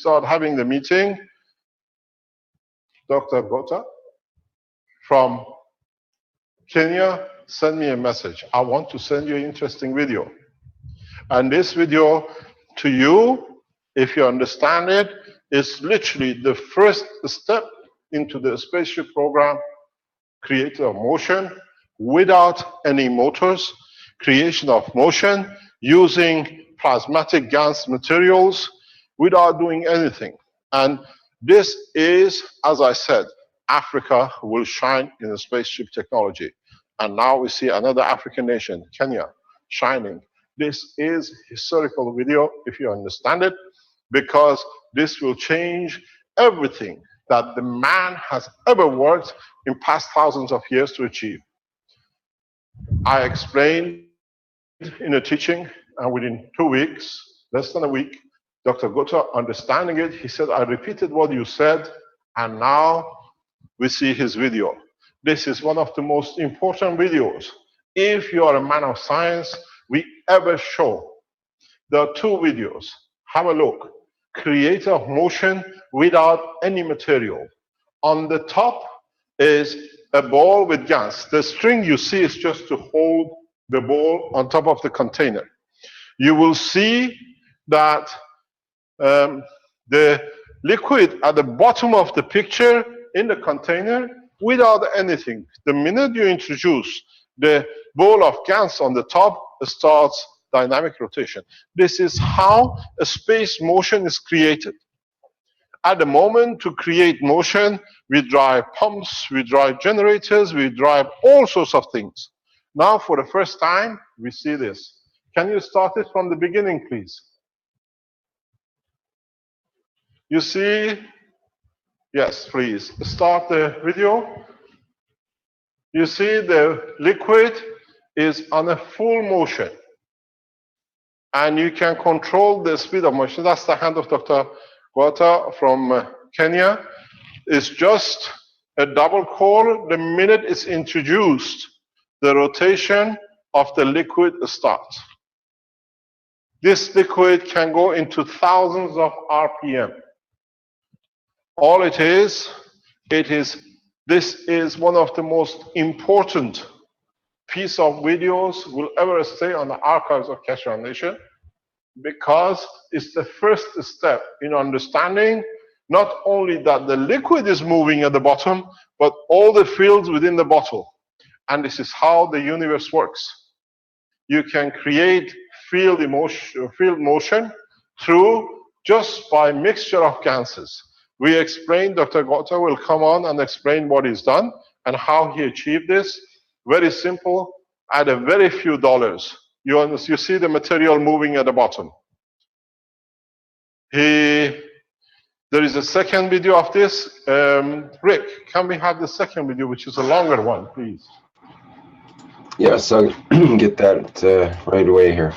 start having the meeting, Dr. Gota from Kenya sent me a message. I want to send you an interesting video. And this video, to you, if you understand it, is literally the first step into the spaceship program, creation of motion without any motors, creation of motion using plasmatic gas materials without doing anything. And this is, as I said, Africa will shine in the spaceship technology. And now we see another African nation, Kenya, shining. This is historical video, if you understand it, because this will change everything that the man has ever worked in past thousands of years to achieve. I explained in a teaching, and within 2 weeks, less than a week, Dr. Gota, understanding it, he said, I repeated what you said, and now we see his video. This is one of the most important videos, if you are a man of science, we ever show. There are 2 videos. Have a look. Create of motion without any material. On the top is a ball with gas. The string you see is just to hold the ball on top of the container. You will see that the liquid at the bottom of the picture in the container without anything. The minute you introduce the ball of gas on the top, starts dynamic rotation. This is how a space motion is created. At the moment, to create motion, we drive pumps, we drive generators, we drive all sorts of things. Now, for the first time, we see this. Can you start it from the beginning, please? You see, yes, please, start the video. You see the liquid is on a full motion. And you can control the speed of motion. That's the hand of Dr. Gota from Kenya. It's just a double core. The minute it's introduced, the rotation of the liquid starts. This liquid can go into thousands of RPM. All it is, this is one of the most important piece of videos will ever stay on the archives of Keshe Foundation, because it's the first step in understanding not only that the liquid is moving at the bottom, but all the fields within the bottle. And this is how the universe works. You can create field motion through just by mixture of gases. We explained, Dr. Gota will come on and explain what he's done and how he achieved this. Very simple, at a very few dollars. You see the material moving at the bottom. There is a second video of this. Rick, can we have the second video, which is a longer one, please? Yes, I'll get that right away here.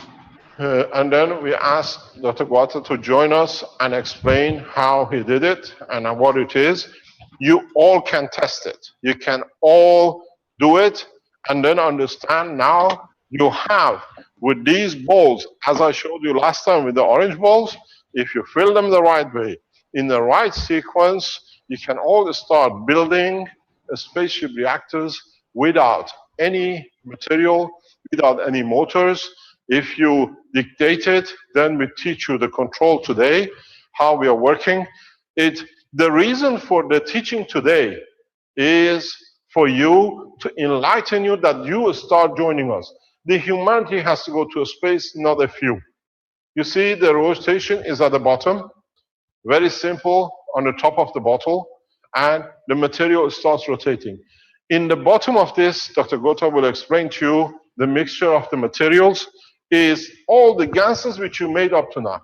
And then we asked Dr. Gota to join us and explain how he did it and what it is. You all can test it. You can all do it and then understand now you have with these balls, as I showed you last time with the orange balls, if you fill them the right way, in the right sequence, you can all start building a spaceship reactors without any material, without any motors. If you dictate it, then we teach you the control today, how we are working. The reason for the teaching today is for you to enlighten you that you start joining us. The humanity has to go to a space, not a few. You see the rotation is at the bottom, very simple on the top of the bottle, and the material starts rotating. In the bottom of this, Dr. Gota will explain to you the mixture of the materials is all the gases which you made up to now.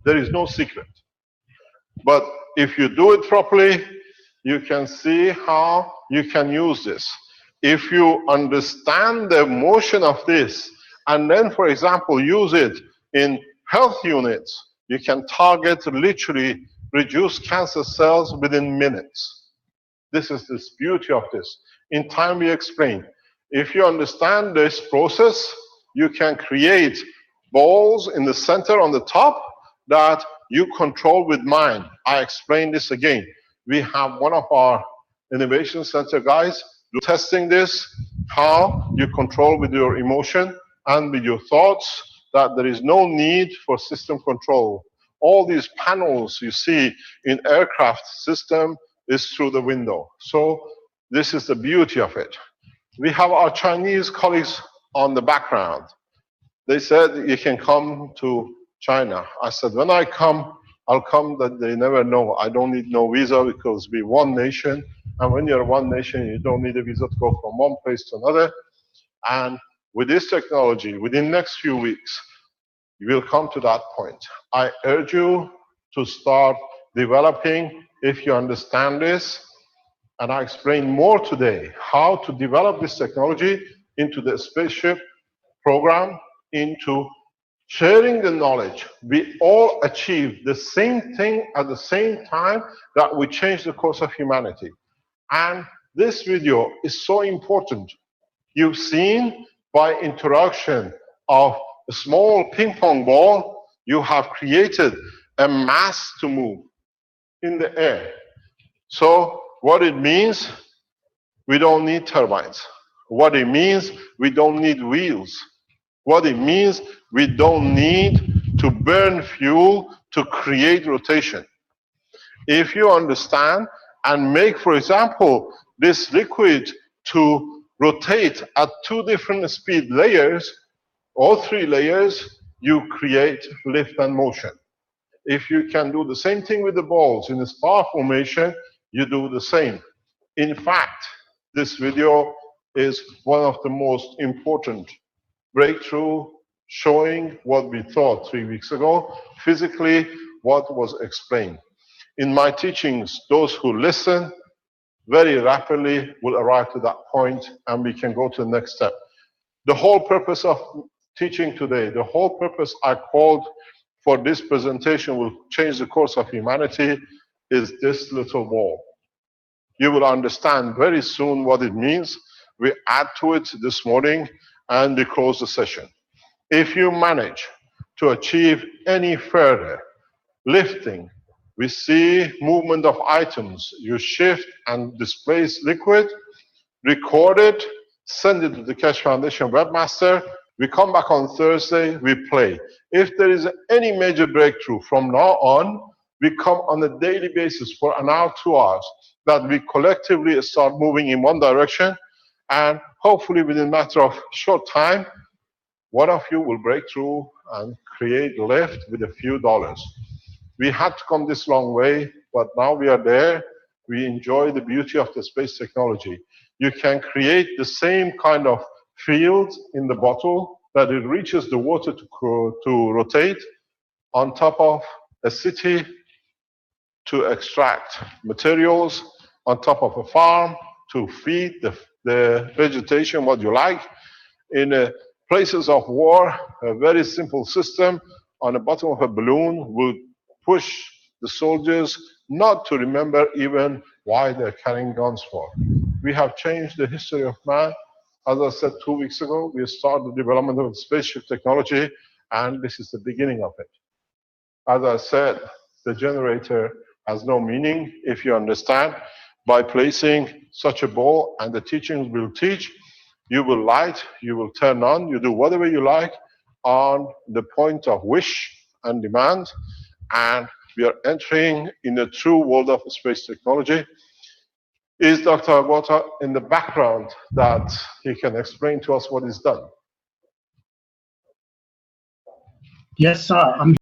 There is no secret. But if you do it properly, you can see how you can use this. If you understand the motion of this, and then, for example, use it in health units, you can target, literally reduce cancer cells within minutes. This is the beauty of this. In time we explain. If you understand this process, you can create balls in the center on the top that you control with mind. I explain this again. We have one of our innovation center guys testing this, how you control with your emotion and with your thoughts, that there is no need for system control. All these panels you see in aircraft system is through the window. So this is the beauty of it. We have our Chinese colleagues on the background. They said, you can come to China. I said, when I come, I'll come that they never know. I don't need no visa because we're one nation. And when you're one nation, you don't need a visa to go from one place to another. And with this technology, within the next few weeks, you will come to that point. I urge you to start developing, if you understand this, and I explain more today how to develop this technology into the spaceship program, into sharing the knowledge. We all achieve the same thing at the same time, that we change the course of humanity. And this video is so important. You've seen by introduction of a small ping pong ball, you have created a mass to move in the air. So what it means, we don't need turbines. What it means, we don't need wheels. What it means, we don't need to burn fuel to create rotation. If you understand and make, for example, this liquid to rotate at 2 different speed layers or 3 layers, you create lift and motion. If you can do the same thing with the balls in a spar formation, you do the same. In fact, this video is one of the most important breakthrough, showing what we thought 3 weeks ago, physically what was explained. In my teachings, those who listen very rapidly will arrive to that point, and we can go to the next step. The whole purpose of teaching today, the whole purpose I called for this presentation will change the course of humanity, is this little ball. You will understand very soon what it means. We add to it this morning and we close the session. If you manage to achieve any further lifting, we see movement of items. You shift and displace liquid, record it, send it to the Keshe Foundation webmaster. We come back on Thursday, we play. If there is any major breakthrough from now on, we come on a daily basis for an hour, 2 hours, that we collectively start moving in one direction, and hopefully within a matter of short time, one of you will break through and create lift with a few dollars. We had to come this long way, but now we are there. We enjoy the beauty of the space technology. You can create the same kind of field in the bottle, that it reaches the water to rotate on top of a city, to extract materials on top of a farm, to feed the vegetation what you like. In places of war, a very simple system on the bottom of a balloon will push the soldiers not to remember even why they're carrying guns for. We have changed the history of man. As I said 2 weeks ago, we started the development of spaceship technology, and this is the beginning of it. As I said, the generator has no meaning if you understand. By placing such a ball, and the teachings will teach, you will light, you will turn on, you do whatever you like on the point of wish and demand, and we are entering in a true world of space technology. Is Dr. Agota in the background that he can explain to us what is done? Yes, sir. I'm